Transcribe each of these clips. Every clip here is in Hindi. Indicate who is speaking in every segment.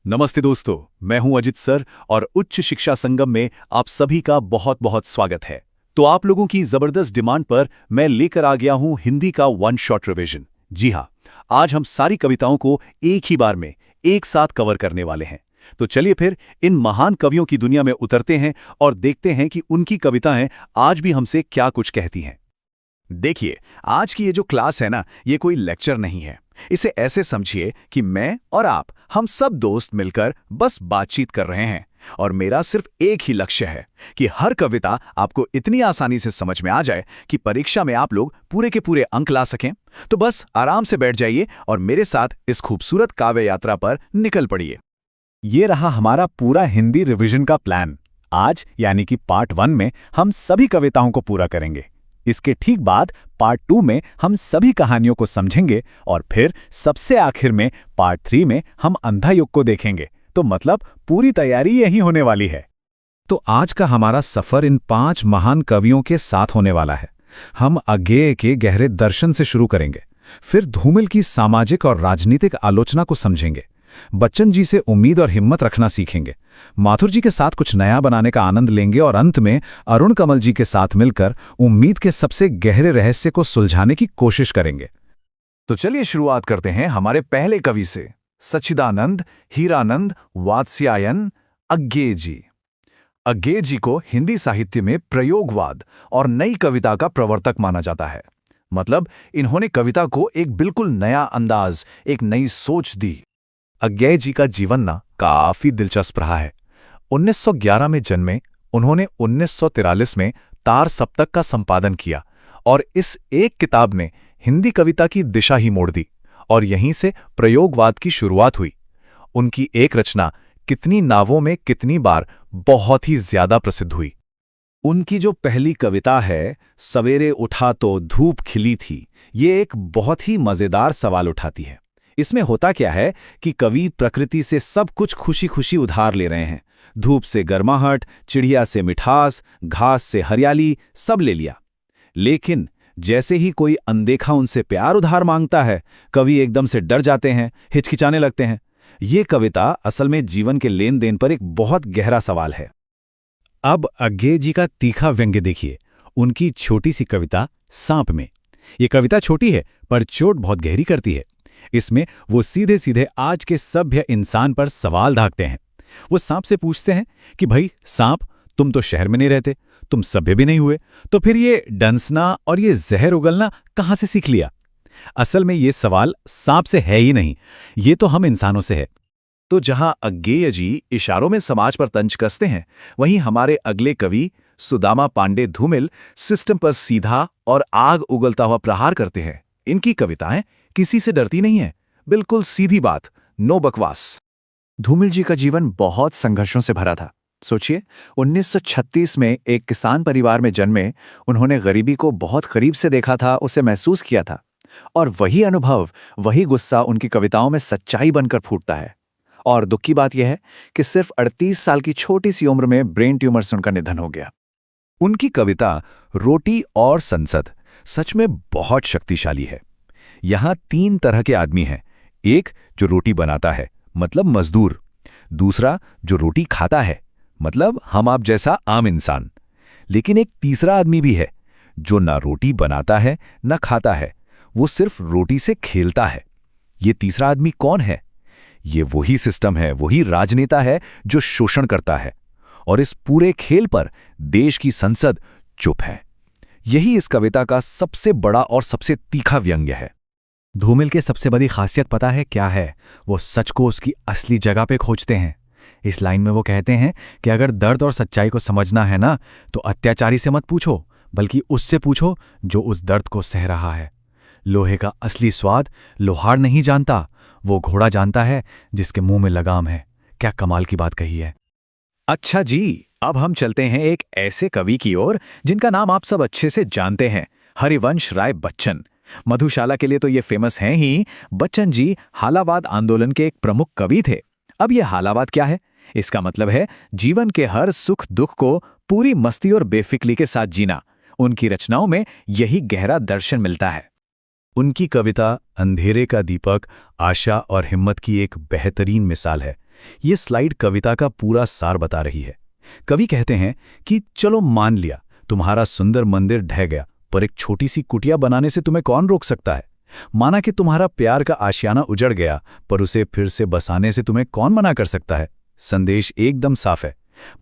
Speaker 1: नमस्ते दोस्तों, मैं हूं अजित सर और उच्च शिक्षा संगम में आप सभी का बहुत बहुत स्वागत है। तो आप लोगों की जबरदस्त डिमांड पर मैं लेकर आ गया हूं हिंदी का वन शॉट रिवीजन। जी हां, आज हम सारी कविताओं को एक ही बार में एक साथ कवर करने वाले हैं। तो चलिए फिर इन महान कवियों की दुनिया में उतरते हैं और देखते हैं कि उनकी कविताएं आज भी हमसे क्या कुछ कहती हैं। देखिए, आज की ये जो क्लास है ना, ये कोई लेक्चर नहीं है। इसे ऐसे समझिए कि मैं और आप, हम सब दोस्त मिलकर बस बातचीत कर रहे हैं और मेरा सिर्फ एक ही लक्ष्य है कि हर कविता आपको इतनी आसानी से समझ में आ जाए कि परीक्षा में आप लोग पूरे के पूरे अंक ला सकें। तो बस आराम से बैठ जाइए और मेरे साथ इस खूबसूरत काव्य यात्रा पर निकल पड़िए।
Speaker 2: ये रहा हमारा पूरा हिंदी रिवीजन का प्लान। आज यानी कि पार्ट 1 में हम सभी कविताओं को पूरा करेंगे। इसके ठीक बाद पार्ट 2 में हम सभी कहानियों को समझेंगे और फिर सबसे आखिर में पार्ट 3 में हम अंधा युग को देखेंगे। तो मतलब पूरी तैयारी यही होने वाली है।
Speaker 3: तो आज का हमारा सफर इन 5 महान कवियों के साथ होने वाला है। हम अज्ञेय के गहरे दर्शन से शुरू करेंगे, फिर धूमिल की सामाजिक और राजनीतिक आलोचना को समझेंगे, बच्चन जी से उम्मीद और हिम्मत रखना सीखेंगे, माथुर जी के साथ कुछ नया बनाने का आनंद लेंगे और अंत में अरुण कमल जी के साथ मिलकर उम्मीद के सबसे गहरे रहस्य को सुलझाने की कोशिश करेंगे।
Speaker 1: तो चलिए शुरुआत करते हैं हमारे पहले कवि से, सच्चिदानंद हीरानंद वात्स्यायन अज्ञेय जी। अज्ञेय जी को हिंदी साहित्य में प्रयोगवाद और नई कविता का प्रवर्तक माना जाता है। मतलब इन्होंने कविता को एक बिल्कुल नया अंदाज, एक नई सोच दी। अज्ञेय जी का जीवन ना काफी दिलचस्प रहा है। 1911 में जन्मे उन्होंने 1943 में तार सप्तक का संपादन किया और इस एक किताब ने हिंदी कविता की दिशा ही मोड़ दी और यहीं से प्रयोगवाद की शुरुआत हुई। उनकी एक रचना कितनी नावों में कितनी बार बहुत ही ज्यादा प्रसिद्ध हुई।
Speaker 2: उनकी जो पहली कविता है, सवेरे उठा तो धूप खिली थी, ये एक बहुत ही मजेदार सवाल उठाती है। इसमें होता क्या है कि कवि प्रकृति से सब कुछ खुशी खुशी उधार ले रहे हैं। धूप से गर्माहट, चिड़िया से मिठास, घास से हरियाली, सब ले लिया। लेकिन जैसे ही कोई अनदेखा उनसे प्यार उधार मांगता है, कवि एकदम से डर जाते हैं, हिचकिचाने लगते हैं। ये कविता असल में जीवन के लेन देन पर एक बहुत गहरा सवाल है। अब अज्ञेय जी का तीखा व्यंग्य देखिए, उनकी छोटी सी कविता सांप में। ये कविता छोटी है पर चोट बहुत गहरी करती है। इसमें वो सीधे सीधे आज के सभ्य इंसान पर सवाल दागते हैं। वो सांप से पूछते हैं कि भाई सांप, तुम तो शहर में नहीं रहते, तुम सभ्य भी नहीं हुए, तो फिर ये डंसना और ये जहर उगलना कहाँ से सीख लिया? असल में ये सवाल सांप से है ही नहीं, ये तो हम इंसानों से है।
Speaker 1: तो जहां अज्ञेय जी इशारों में समाज पर तंज कसते हैं, वहीं हमारे अगले कवि सुदामा पांडे धूमिल सिस्टम पर सीधा और आग उगलता हुआ प्रहार करते हैं। इनकी कविताएं किसी से डरती नहीं है, बिल्कुल सीधी बात, नो बकवास। धूमिल जी का जीवन बहुत संघर्षों से भरा था। सोचिए, 1936 में एक किसान परिवार में जन्मे उन्होंने गरीबी को बहुत करीब से देखा था, उसे महसूस किया था, और वही अनुभव, वही गुस्सा उनकी कविताओं में सच्चाई बनकर फूटता है। और दुख की बात यह है कि सिर्फ 38 साल की छोटी सी उम्र में ब्रेन ट्यूमर से उनका निधन हो गया।
Speaker 3: उनकी कविता रोटी और संसद सच में बहुत शक्तिशाली है। यहां 3 तरह के आदमी हैं। एक जो रोटी बनाता है, मतलब मजदूर। दूसरा जो रोटी खाता है, मतलब हम आप जैसा आम इंसान। लेकिन एक तीसरा आदमी भी है जो ना रोटी बनाता है ना खाता है, वो सिर्फ रोटी से खेलता है। ये तीसरा आदमी कौन है? ये वही सिस्टम है, वही राजनेता है जो शोषण करता है, और इस पूरे खेल पर देश की संसद चुप है। यही इस कविता का सबसे बड़ा और सबसे तीखा व्यंग्य है।
Speaker 2: धूमिल के सबसे बड़ी खासियत पता है क्या है? वो सच को उसकी असली जगह पे खोजते हैं। इस लाइन में वो कहते हैं कि अगर दर्द और सच्चाई को समझना है ना, तो अत्याचारी से मत पूछो, बल्कि उससे पूछो जो उस दर्द को सह रहा है। लोहे का असली स्वाद लोहार नहीं जानता, वो घोड़ा जानता है जिसके मुंह में लगाम है। क्या कमाल की बात कही है।
Speaker 1: अच्छा जी, अब हम चलते हैं एक ऐसे कवि की ओर जिनका नाम आप सब अच्छे से जानते हैं, हरिवंश राय बच्चन। मधुशाला के लिए तो ये फेमस हैं ही। बच्चन जी हालावाद आंदोलन के एक प्रमुख कवि थे। अब ये हालावाद क्या है? इसका मतलब है जीवन के हर सुख दुख को पूरी मस्ती और बेफिक्री के साथ जीना। उनकी रचनाओं में यही गहरा दर्शन मिलता है।
Speaker 3: उनकी कविता अंधेरे का दीपक, आशा और हिम्मत की एक बेहतरीन मिसाल है।
Speaker 2: ये स्लाइड कविता का पूरा सार बता रही है। कवि कहते हैं कि चलो मान लिया तुम्हारा सुंदर मंदिर ढह गया, पर एक छोटी सी कुटिया बनाने से तुम्हें कौन रोक सकता है। माना कि तुम्हारा प्यार का आशियाना उजड़ गया, पर उसे फिर से बसाने से तुम्हें कौन मना कर सकता है। संदेश एकदम साफ है।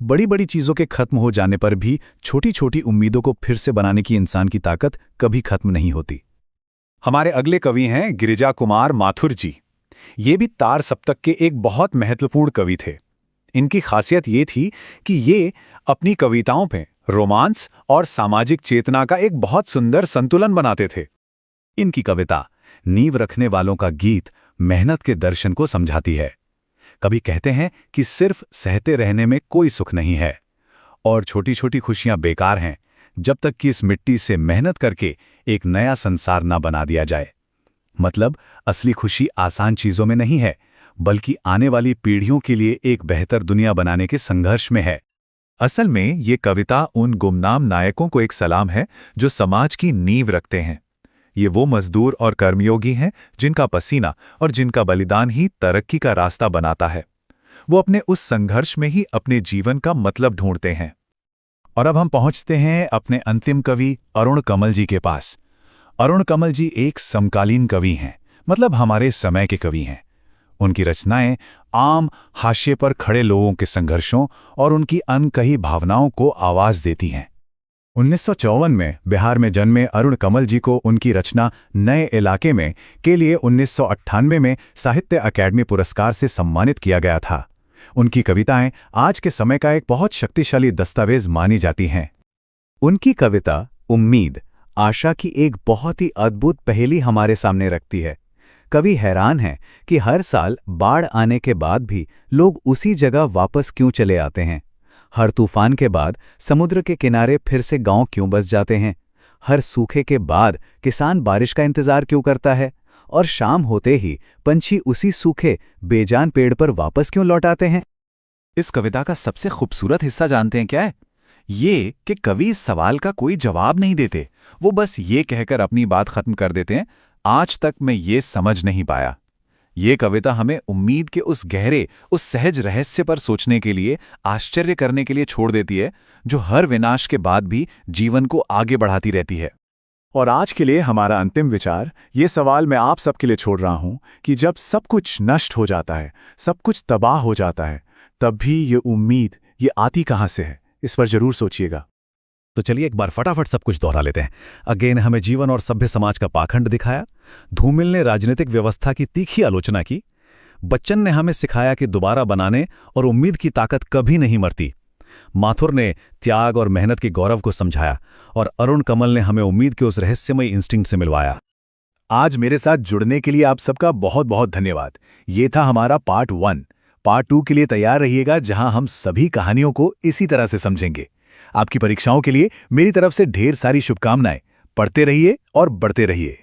Speaker 2: बड़ी बड़ी चीजों के खत्म हो जाने पर भी छोटी छोटी उम्मीदों को फिर से बनाने की इंसान की ताकत कभी खत्म नहीं होती।
Speaker 1: हमारे अगले कवि हैं गिरिजा कुमार माथुर जी। ये भी तार सप्तक के एक बहुत महत्वपूर्ण कवि थे। इनकी खासियत ये थी कि ये अपनी कविताओं पे रोमांस और सामाजिक चेतना का एक बहुत सुंदर संतुलन बनाते थे।
Speaker 2: इनकी कविता नींव रखने वालों का गीत मेहनत के दर्शन को समझाती है। कभी कहते हैं कि सिर्फ सहते रहने में कोई सुख नहीं है और छोटी छोटी खुशियां बेकार हैं जब तक कि इस मिट्टी से मेहनत करके एक नया संसार ना बना दिया जाए। मतलब असली खुशी आसान चीजों में नहीं है, बल्कि आने वाली पीढ़ियों के लिए एक बेहतर दुनिया बनाने के संघर्ष में है।
Speaker 3: असल में ये कविता उन गुमनाम नायकों को एक सलाम है जो समाज की नींव रखते हैं। ये वो मजदूर और कर्मयोगी हैं जिनका पसीना और जिनका बलिदान ही तरक्की का रास्ता बनाता है। वो अपने उस संघर्ष में ही अपने जीवन का मतलब ढूंढते हैं। और अब हम पहुंचते हैं अपने अंतिम कवि अरुण कमल जी के पास। अरुण कमल जी एक समकालीन कवि हैं, मतलब हमारे समय के कवि हैं। उनकी रचनाएं आम हाशिए पर खड़े लोगों के संघर्षों और उनकी अनकही भावनाओं को आवाज देती हैं। 1954 में बिहार में जन्मे अरुण कमल जी को उनकी रचना नए इलाके में के लिए 1998 में साहित्य अकादमी पुरस्कार से सम्मानित किया गया था। उनकी कविताएं आज के समय का एक बहुत शक्तिशाली दस्तावेज मानी जाती हैं।
Speaker 2: उनकी कविता उम्मीद, आशा की एक बहुत ही अद्भुत पहेली हमारे सामने रखती है। कवि हैरान हैं कि हर साल बाढ़ आने के बाद भी लोग उसी जगह वापस क्यों चले आते हैं। हर तूफान के बाद समुद्र के किनारे फिर से गांव क्यों बस जाते हैं। हर सूखे के बाद किसान बारिश का इंतजार क्यों करता है, और शाम होते ही पंछी उसी सूखे बेजान पेड़ पर वापस क्यों लौट आते हैं।
Speaker 3: इस कविता का सबसे खूबसूरत हिस्सा जानते हैं क्या है? ये कि कवि इस सवाल का कोई जवाब नहीं देते। वो बस ये कहकर अपनी बात खत्म कर देते हैं, आज तक मैं ये समझ नहीं पाया। ये कविता हमें उम्मीद के उस गहरे, उस सहज रहस्य पर सोचने के लिए, आश्चर्य करने के लिए छोड़ देती है, जो हर विनाश के बाद भी जीवन को आगे बढ़ाती रहती है।
Speaker 1: और आज के लिए हमारा अंतिम विचार, ये सवाल मैं आप सबके लिए छोड़ रहा हूं कि जब सब कुछ नष्ट हो जाता है, सब कुछ तबाह हो जाता है, तब भी ये उम्मीद ये आती कहां से है? इस पर जरूर सोचिएगा।
Speaker 2: तो चलिए एक बार फटाफट सब कुछ दोहरा लेते हैं। अगेन हमें जीवन और सभ्य समाज का पाखंड दिखाया। धूमिल ने राजनीतिक व्यवस्था की तीखी आलोचना की। बच्चन ने हमें सिखाया कि दोबारा बनाने और उम्मीद की ताकत कभी नहीं मरती। माथुर ने त्याग और मेहनत के गौरव को समझाया, और अरुण कमल ने हमें उम्मीद के उस रहस्यमयी इंस्टिंक्ट से मिलवाया।
Speaker 1: आज मेरे साथ जुड़ने के लिए आप सबका बहुत बहुत धन्यवाद। ये था हमारा पार्ट 1। पार्ट 2 के लिए तैयार रहिएगा, जहां हम सभी कहानियों को इसी तरह से समझेंगे। आपकी परीक्षाओं के लिए मेरी तरफ से ढेर सारी शुभकामनाएं। पढ़ते रहिए और बढ़ते रहिए।